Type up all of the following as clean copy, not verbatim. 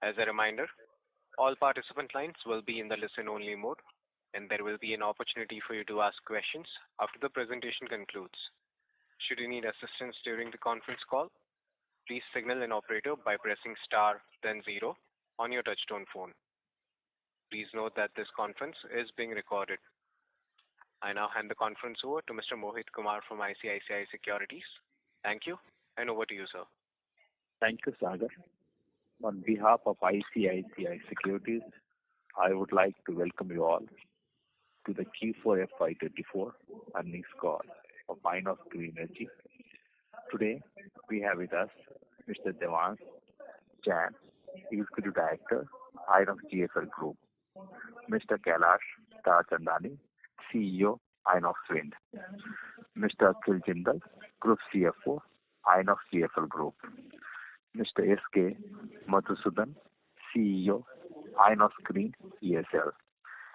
As a reminder, all participant lines will be in the listen-only mode, and there will be an opportunity for you to ask questions after the presentation concludes. Should you need assistance during the conference call, please signal an operator by pressing star then 0 on your touchtone phone. Please note that this conference is being recorded. I now hand the conference over to Mr. Mohit Kumar from ICICI Securities. Thank you, and over to you, sir. Thank you, Sagar. On behalf of ICICI Securities, I would like to welcome you all to the Q4FY24 earnings call of Inox Green Energy. Today, we have with us Mr. Devang Jain, Executive Director, Inox GFL Group, Mr. Kailash Tarchandani, CEO, Inox Wind, Mr. Akhil Jindal, Group CFO, Inox GFL Group, Mr. S.K. Madhusudan, CEO, Inox Green ESL,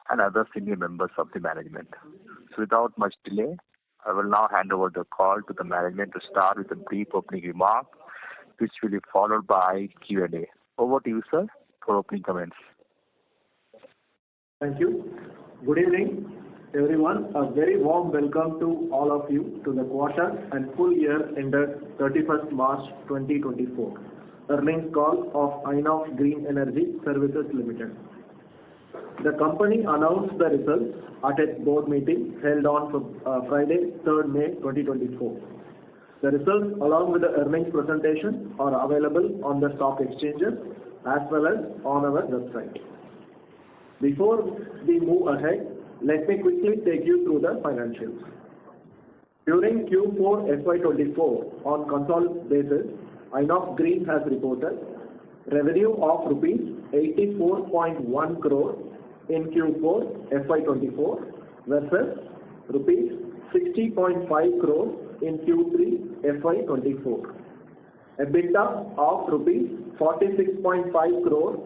and other senior members of the management. So without much delay, I will now hand over the call to the management to start with a brief opening remark, which will be followed by Q&A. Over to you, sir, for opening comments. Thank you. Good evening, everyone. A very warm welcome to all of you to the quarter and full year ended 31st March 2024 earnings call of Inox Green Energy Services Limited. The company announced the results at its board meeting held on Friday, 3rd May 2024. The results along with the earnings presentation are available on the stock exchanges as well as on our website. Before we move ahead, let me quickly take you through the financials. During Q4 FY24, on consolidated basis, Inox Green has reported revenue of rupees 84.1 crore in Q4 FY24 versus rupees 60.5 crore in Q3 FY24. EBITDA of rupees 46.5 crore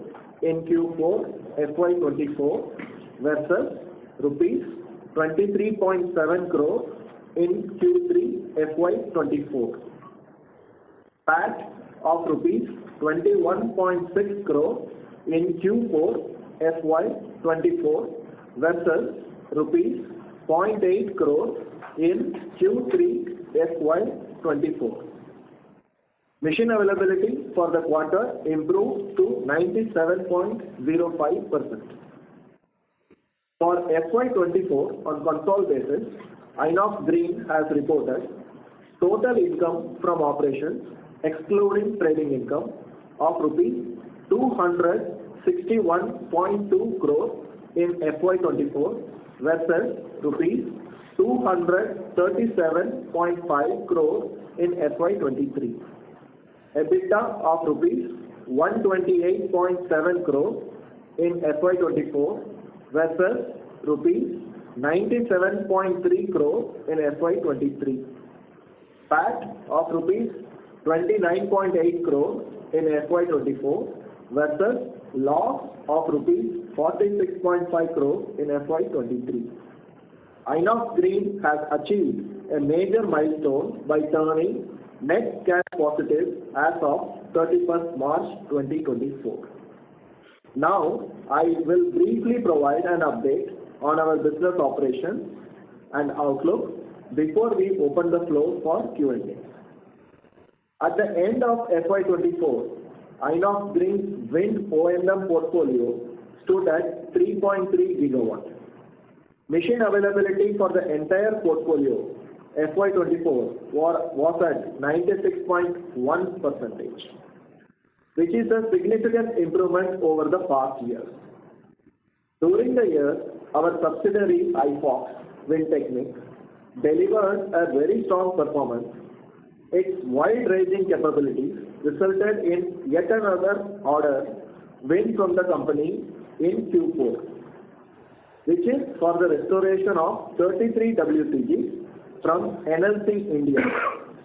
in Q4 FY24 versus rupees 23.7 crore in Q3 FY24. PAT of rupees 21.6 crore in Q4 FY24 versus rupees 0.8 crore in Q3 FY24. Machine availability for the quarter improved to 97.05%. For FY24, on consolidated basis, Inox Green has reported total income from operations, excluding trading income, of rupees 261.2 crore in FY24 versus rupees 237.5 crore in FY23. EBITDA of rupees 128.7 crore in FY24 versus rupees 97.3 crore in FY23. PAT of rupees 29.8 crore in FY24 versus loss of rupees 46.5 crore in FY23. Inox Green has achieved a major milestone by turning net cash positive as of 31st March 2024. Now, I will briefly provide an update on our business operations and outlook before we open the floor for Q&A. At the end of FY24, Inox Green's wind O&M portfolio stood at 3.3 gigawatt. Machine availability for the entire portfolio FY24 was at 96.1%, which is a significant improvement over the past year. During the year, our subsidiary iFox Wind Techniques delivered a very strong performance. Its wide-ranging capabilities resulted in yet another order win from the company in Q4, which is for the restoration of 33 WCGs from NLC India,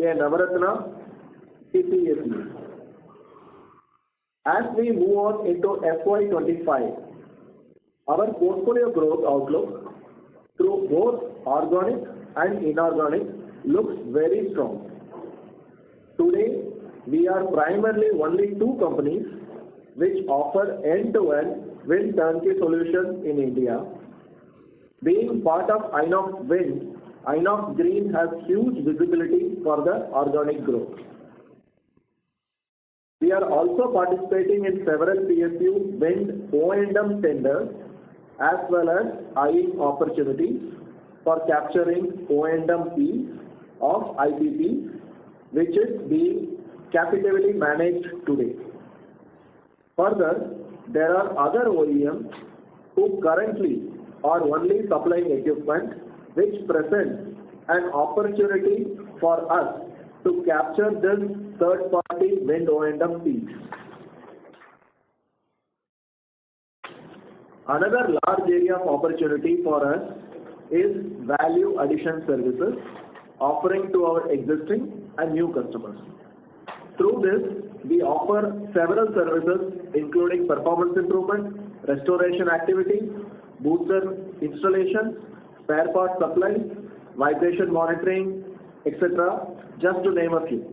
a Navaratna PCSE. As we move on into FY25, our portfolio growth outlook through both organic and inorganic looks very strong. Today, we are primarily only two companies which offer end-to-end wind turnkey solutions in India. Being part of Inox Wind, Inox Green has huge visibility for the organic growth. We are also participating in several PSU wind O&M tenders as well as eyeing opportunities for capturing O&M fees of IPPs, which is being capitally managed today. Further, there are other OEMs who currently are only supplying equipment, which presents an opportunity for us to capture this third-party wind O&M fees. Another large area of opportunity for us is value addition services offering to our existing and new customers. Through this, we offer several services including performance improvement, restoration activities, booster installation, spare part supply, vibration monitoring, etc., just to name a few.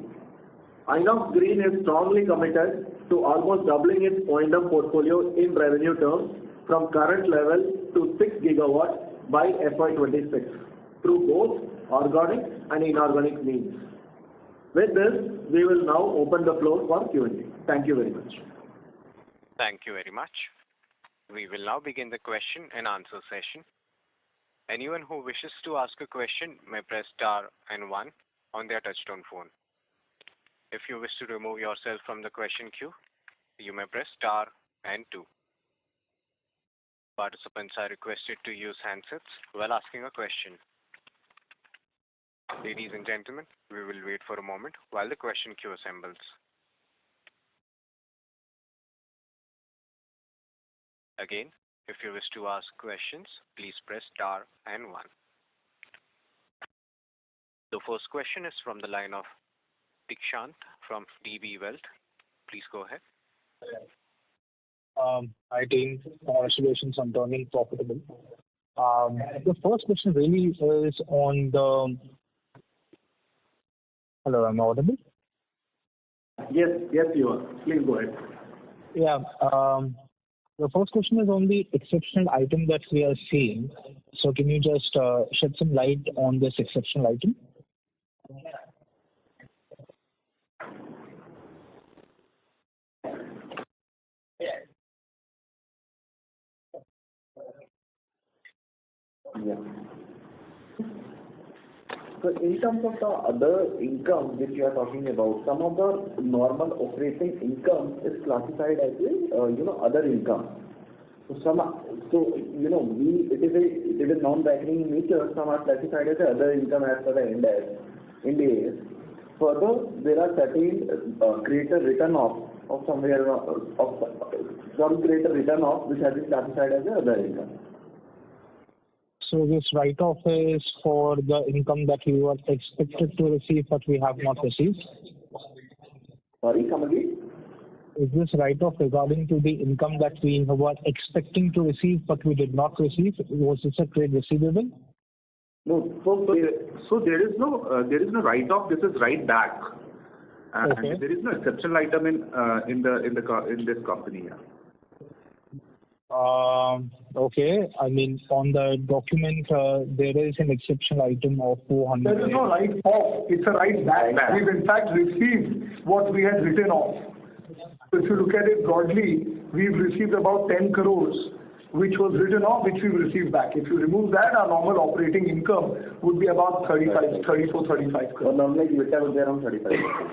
Inox Green is strongly committed to almost doubling its O&M portfolio in revenue terms from current level to 6 gigawatts by FY26 through both organic and inorganic means. With this, we will now open the floor for Q&A. Thank you very much. Thank you very much. We will now begin the question and answer session. Anyone who wishes to ask a question may press star and 1 on their touchtone phone. If you wish to remove yourself from the question queue, you may press star and 2. Participants are requested to use handsets while asking a question. Ladies and gentlemen, we will wait for a moment while the question queue assembles. Again, if you wish to ask questions, please press star and 1. The first question is from the line of Dikshant from DB Wealth. Please go ahead. Hi team, congratulations on turning profitable. The first question really is on the... Hello, am I audible? Yes, you are. Please go ahead. Yeah, the first question is on the exceptional item that we are seeing. So can you just shed some light on this exceptional item? Yeah. So in terms of the other income which you are talking about, some of the normal operating income is classified as other income. So it is non-recurring in nature. Some are classified as other income as per the Ind AS. Further, there are certain greater written off of some greater written off which has been classified as other income. So this write-off is for the income that we were expected to receive but we have not received? Sorry, come again? Is this write-off regarding to the income that we were expecting to receive but we did not receive? Was this a trade receivable? No. So there is no write-off. This is write back. Okay. And there is no exceptional item in this company. Yeah. Okay. I mean, on the document, there is an exceptional item of 400. There is no write-off. It's a write-back. We've in fact received what we had written off. So if you look at it broadly, we've received about 10 crores, which was written off, which we've received back. If you remove that, our normal operating income would be about 34, 35 crores. So normally it would be around 35 crores.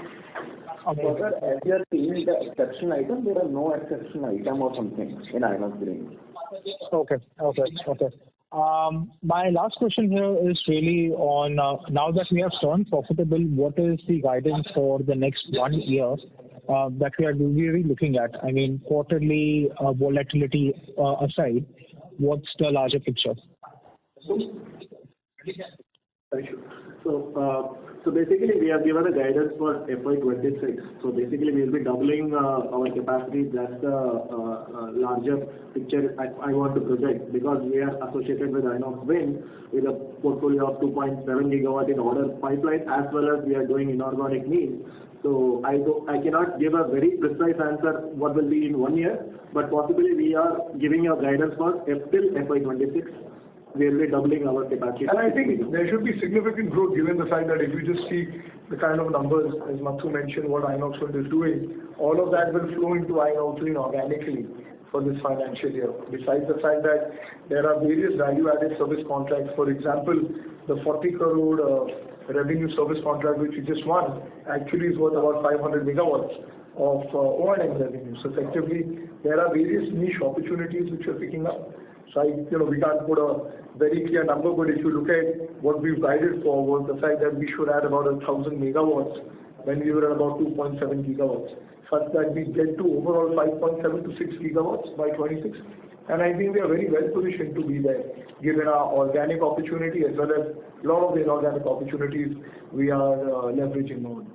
However, as you are seeing the exceptional item, there are no exceptional item or something in Inox Green. Okay. My last question here is really on now that we have turned profitable, what is the guidance for the next 1 year that we are really looking at? I mean, quarterly volatility aside, what's the larger picture? So basically, we have given a guidance for FY26. So basically, we will be doubling our capacity. That's the larger picture I want to project, because we are associated with Inox Wind with a portfolio of 2.7 gigawatt in order pipeline, as well as we are doing inorganic means. So I cannot give a very precise answer what will be in 1 year, but possibly we are giving a guidance for till FY26. We will be doubling our capacity. And I think there should be significant growth given the fact that if you just see the kind of numbers, as Mathu mentioned, what Inox is doing, all of that will flow into Inox organically for this financial year. Besides the fact that there are various value-added service contracts, for example, the 40 crore revenue service contract which we just won actually is worth about 500 megawatts of O&M revenue. So effectively, there are various niche opportunities which are picking up. So we can't put a very clear number, but if you look at what we've guided for was the fact that we should add about 1,000 megawatts when we were at about 2.7 gigawatts, such that we get to overall 5.7 to 6 gigawatts by 26. And I think we are very well positioned to be there, given our organic opportunity as well as a lot of the inorganic opportunities we are leveraging on.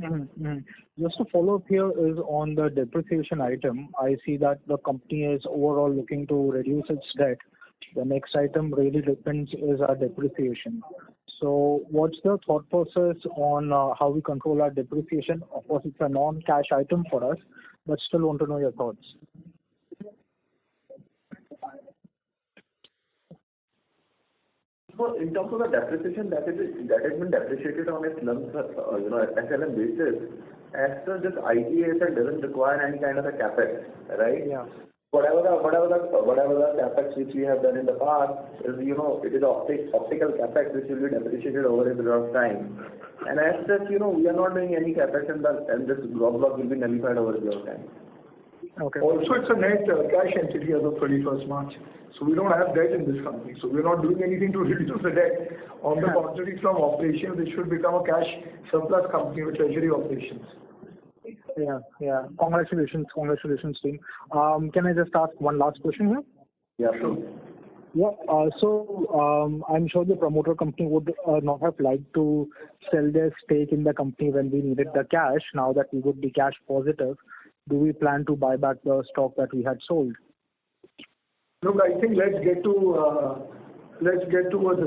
Mm-hmm. Just to follow up here is on the depreciation item. I see that the company is overall looking to reduce its debt. The next item really depends is our depreciation. So what's the thought process on how we control our depreciation? Of course, it's a non-cash item for us, but still want to know your thoughts. So in terms of the depreciation, that has been depreciated on a lump, SLM basis. As such, this IT asset doesn't require any kind of a capex, right? Yeah. Whatever the capex which we have done in the past is, it is optical capex which will be depreciated over a period of time. And as such, we are not doing any capex and this block will be nullified over a period of time. Okay. Also, it's a net cash entity as of 31st March. So we don't have debt in this company. So we're not doing anything to reduce the debt. On the contrary, from operations, it should become a cash surplus company with treasury operations. Yeah. Congratulations, team. Can I just ask one last question here? Yeah, sure. Yeah. So I'm sure the promoter company would not have liked to sell their stake in the company when we needed the cash. Now that we would be cash positive, do we plan to buy back the stock that we had sold? Look, I think let's get towards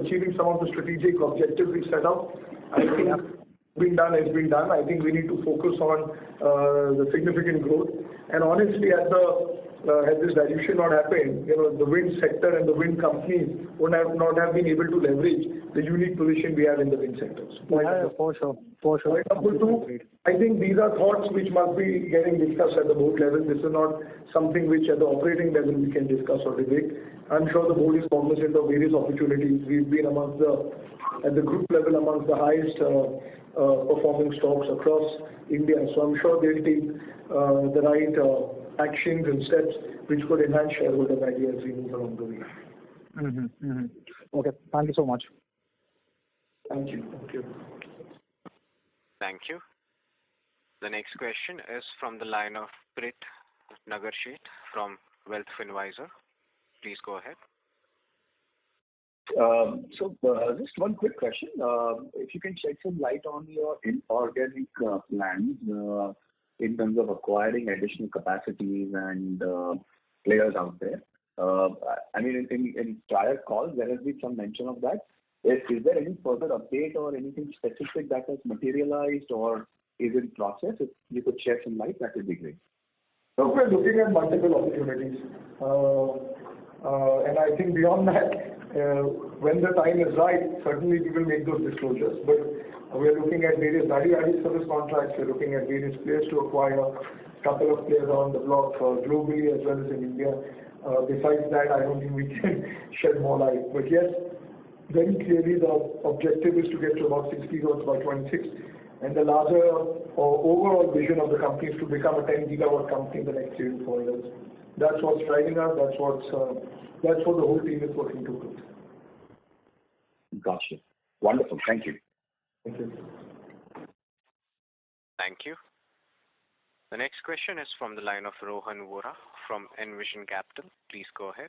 achieving some of the strategic objectives we set out. I think been done has been done. I think we need to focus on the significant growth. And honestly, had this dilution not happened, the wind sector and the wind companies would not have been able to leverage the unique position we have in the wind sectors. For sure. Point number two, I think these are thoughts which must be getting discussed at the board level. This is not something which at the operating level we can discuss or debate. I'm sure the board is cognizant of various opportunities. We've been at the group level amongst the highest performing stocks across India. So I'm sure they'll take the right actions and steps which could enhance shareholder value as we move along the way. Okay. Thank you so much. Thank you. Thank you. The next question is from the line of Prit Nagarsheth from Wealth Advisor. Please go ahead. So just one quick question. If you can shed some light on your inorganic plans in terms of acquiring additional capacities and players out there. I mean, in prior calls, there has been some mention of that. Is there any further update or anything specific that has materialized or is in process? If you could share some light, that would be great. So we're looking at multiple opportunities. And I think beyond that, when the time is right, certainly we will make those disclosures. But we're looking at various value-added service contracts. We're looking at various players to acquire, a couple of players on the block globally as well as in India. Besides that, I don't think we can shed more light. But yes, very clearly the objective is to get to about 6 gigawatts by 26. And the larger overall vision of the company is to become a 10 gigawatt company in the next 3 to 4 years. That's what's driving us. That's what the whole team is working towards. Gotcha. Wonderful. Thank you. Thank you. Thank you. The next question is from the line of Rohan Vora from Envision Capital. Please go ahead.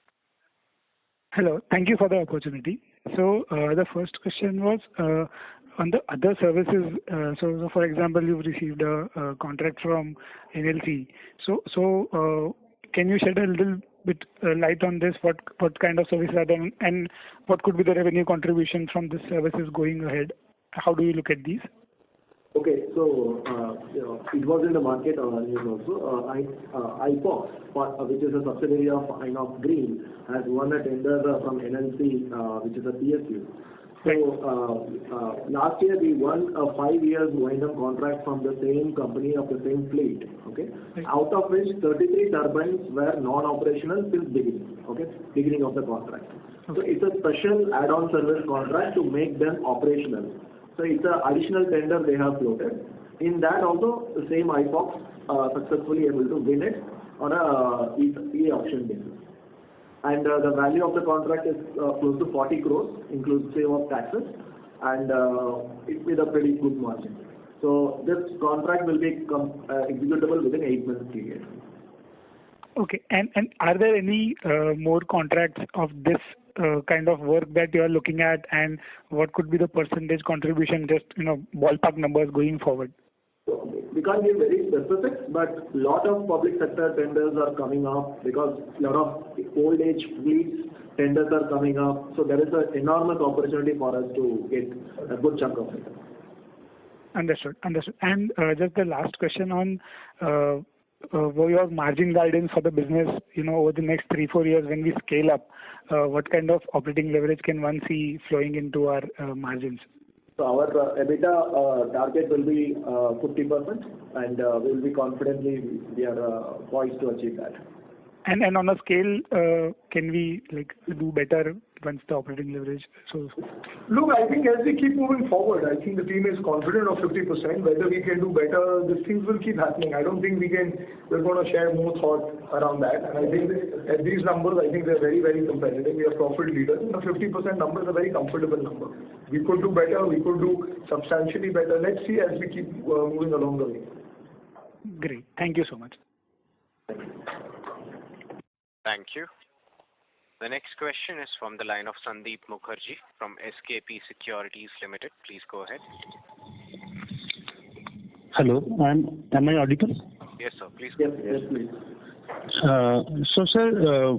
Hello. Thank you for the opportunity. So the first question was on the other services. So for example, you've received a contract from NLC. So can you shed a little bit light on this? What kind of services are there, and what could be the revenue contribution from this services going ahead? How do you look at these? Okay. So, it was in the market news also. IPOX, which is a subsidiary of Inox Green, has won a tender from NLC, which is a PSU. So, last year we won a 5 years wind-up contract from the same company of the same fleet, okay? Out of which 33 turbines were non-operational since beginning of the contract. So it's a special add-on service contract to make them operational. So it's an additional tender they have floated. In that also, the same IPOX successfully able to win it on a e-auction basis. And the value of the contract is close to 40 crores, inclusive of taxes, and it with a pretty good margin. So this contract will be executable within 8 months period. Okay. And are there any more contracts of this kind of work that you are looking at, and what could be the percentage contribution, just ballpark numbers going forward? We can't give very specifics, but lot of public sector tenders are coming up because a lot of old age fleets tenders are coming up. So there is an enormous opportunity for us to get a good chunk of it. Understood. And just the last question on your margin guidance for the business, over the next 3-4 years when we scale up, what kind of operating leverage can one see flowing into our margins? So our EBITDA target will be 50%, and we will be confidently we are poised to achieve that. And on a scale, can we do better once the operating leverage? So look, I think as we keep moving forward, I think the team is confident of 50%. Whether we can do better, these things will keep happening. I don't think we're going to share more thought around that. And I think at these numbers, I think they're very, very competitive. We are profit leaders. And the 50% number is a very comfortable number. We could do better. We could do substantially better. Let's see as we keep moving along the way. Great. Thank you so much. Thank you. The next question is from the line of Sandeep Mukherjee from SKP Securities Limited. Please go ahead. Hello, am I audible? Yes, sir. Please. Yes, please. So, sir,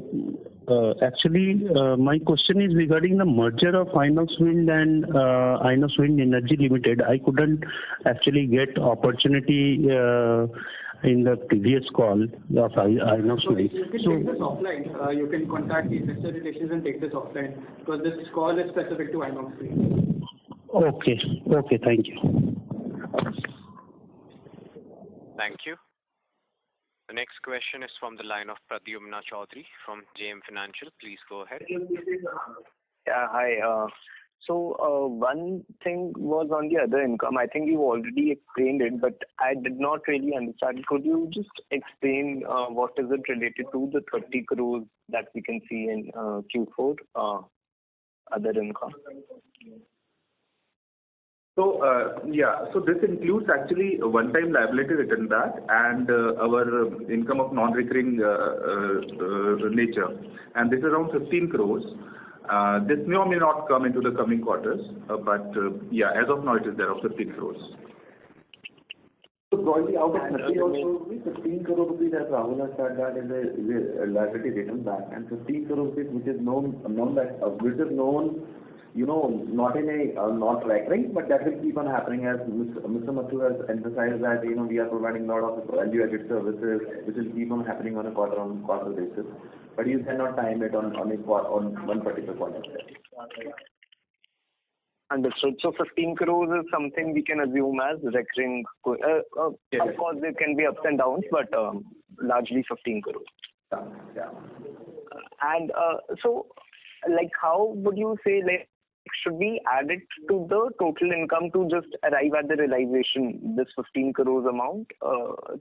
actually, my question is regarding the merger of Inox Wind and Inox Wind Energy Limited. I couldn't actually get opportunity in the previous call of Inox Wind. You can take this offline. You can contact the investor relations and take this offline because this call is specific to Inox Wind. Okay, thank you. Thank you. The next question is from the line of Pradyumna Chaudhary from JM Financial. Please go ahead. Yeah, hi. So one thing was on the other income. I think you already explained it, but I did not really understand. Could you just explain what is it related to the 30 crores that we can see in Q4 other income? So so this includes actually a one-time liability return back and our income of non-recurring nature, and this is around 15 crores. This may or may not come into the coming quarters, but as of now it is there of 15 crores. So broadly out of 30 also, 15 crore rupees as Rahul has said that is a liability return back, and 15 crore rupees which is known, not in a not recurring, but that will keep on happening as Mr. Mathu has emphasized that we are providing a lot of value-added services which will keep on happening on a quarter-on-quarter basis. But you cannot time it on one particular quarter. Understood. So 15 crores is something we can assume as recurring. Of course, there can be ups and downs, but largely 15 crores. Yeah. And so, how would you say, should we add it to the total income to just arrive at the realization, this 15 crores amount,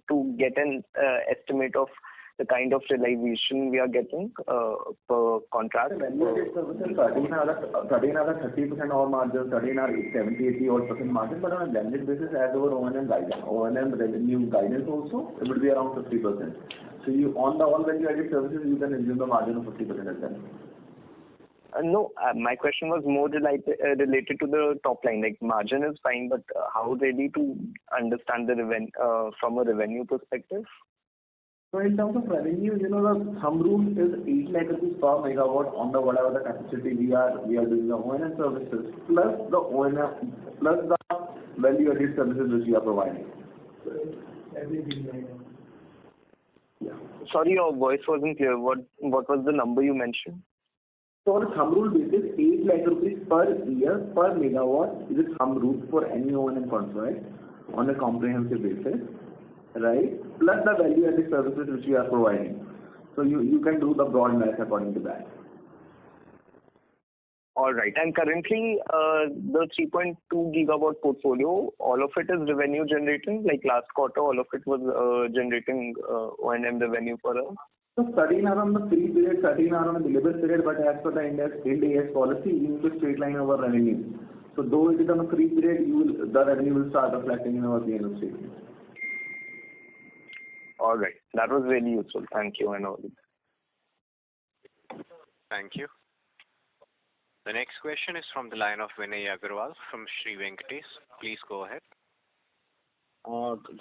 to get an estimate of the kind of realization we are getting per contract? 30% our margin, 70-80% margin, but on a blended basis as our O&M revenue guidance also, it would be around 50%. So on the all value-added services, you can assume the margin of 50% as well. No, my question was more related to the top line. Margin is fine, but how really to understand the from a revenue perspective? So in terms of revenue, the thumb rule is 8 lakh rupees per megawatt on the whatever the capacity we are doing the O&M services plus the value-added services which we are providing. Yeah. Sorry, your voice wasn't clear. What was the number you mentioned? So on a thumb rule basis, 8 lakh rupees per year per megawatt is a thumb rule for any O&M contract on a comprehensive basis, right? Plus the value-added services which we are providing. So you can do the broad math according to that. All right. And currently, the 3.2 gigawatt portfolio, all of it is revenue generating. Like last quarter, all of it was generating O&M revenue for us. So 13 are on the free period, 13 are on the billable period, but as per the Ind AS policy, you need to straight line our revenue. So though it is on a free period, the revenue will start reflecting in our P&L statement. All right. That was really useful. Thank you and all. Thank you. The next question is from the line of Vinay Agarwal from Sri Venkatesh. Please go ahead.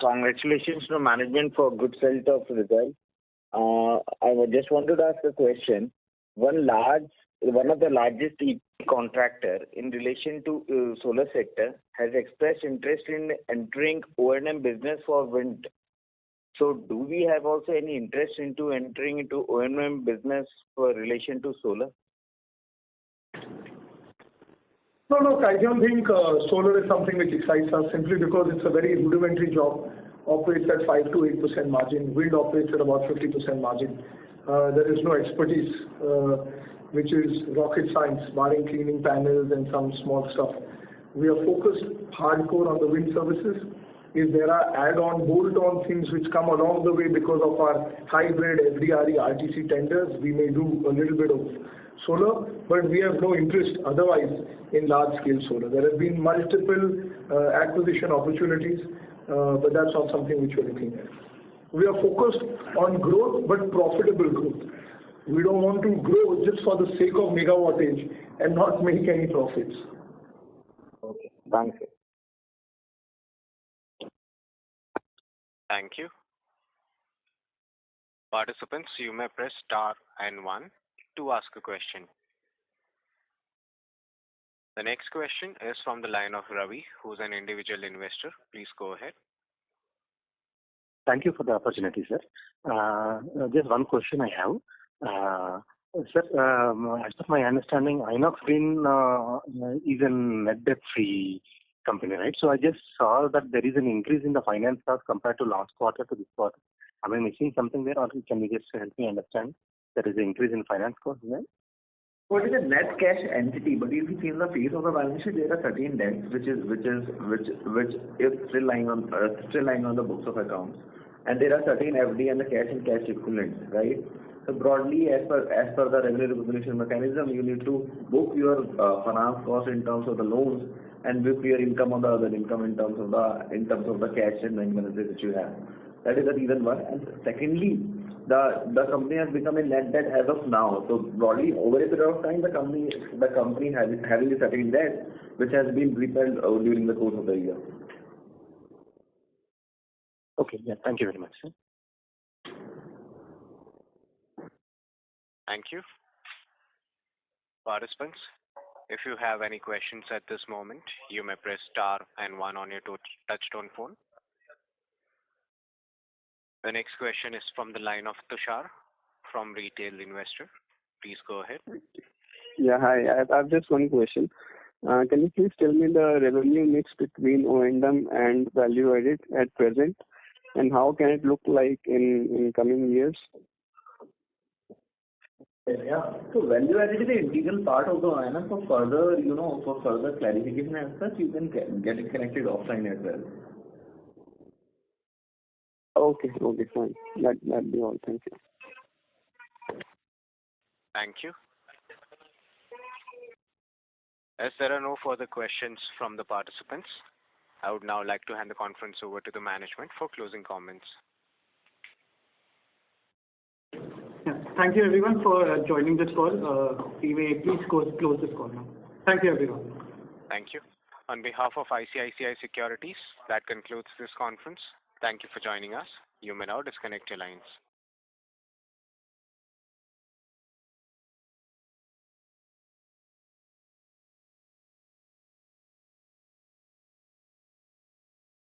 Congratulations to management for good set of results. I just wanted to ask a question. One of the largest EP contractor in relation to solar sector has expressed interest in entering O&M business for wind. So do we have also any interest into entering into O&M business for relation to solar? No, I don't think solar is something which excites us simply because it's a very rudimentary job, operates at 5 to 8% margin, wind operates at about 50% margin. There is no expertise, which is rocket science, barring cleaning panels and some small stuff. We are focused hardcore on the wind services. If there are add-on, bolt-on things which come along the way because of our hybrid FDRE RTC tenders, we may do a little bit of solar, but we have no interest otherwise in large-scale solar. There have been multiple acquisition opportunities, but that's not something which we're looking at. We are focused on growth, but profitable growth. We don't want to grow just for the sake of megawattage and not make any profits. Okay, thank you. Thank you. Participants, you may press star and 1 to ask a question. The next question is from the line of Ravi, who's an individual investor. Please go ahead. Thank you for the opportunity, sir. Just one question I have. Sir, as of my understanding, Inox Wind is a net debt-free company, right? So I just saw that there is an increase in the finance cost compared to last quarter to this quarter. Am I missing something there, or can you just help me understand there is an increase in finance cost there? Well, it is a net cash entity, but if you see in the face of the balance sheet, there are certain debts which is still lying on the books of accounts, and there are certain FD and the cash and cash equivalents, right? So broadly, as per the revenue recognition mechanism, you need to book your finance cost in terms of the loans and book your income on the other income in terms of the cash and the inventory that you have. That is the reason one. And secondly, the company has become a net debt as of now. So broadly, over a period of time, the company has having a certain debt which has been repaid during the course of the year. Okay, yeah, thank you very much, sir. Thank you. Participants, if you have any questions at this moment, you may press star and 1 on your touchtone phone. The next question is from the line of Tushar from Retail Investor. Please go ahead. Yeah, hi. I have just one question. Can you please tell me the revenue mix between O&M and value added at present, and how can it look like in coming years? Yeah. So value added is an integral part of the O&M. For further clarification and such, you can get it connected offline as well. Okay, fine. That'd be all. Thank you. Thank you. As there are no further questions from the participants, I would now like to hand the conference over to the management for closing comments. Yeah. Thank you everyone for joining this call. We may please close this call now. Thank you everyone. Thank you. On behalf of ICICI Securities, that concludes this conference. Thank you for joining us. You may now disconnect your lines.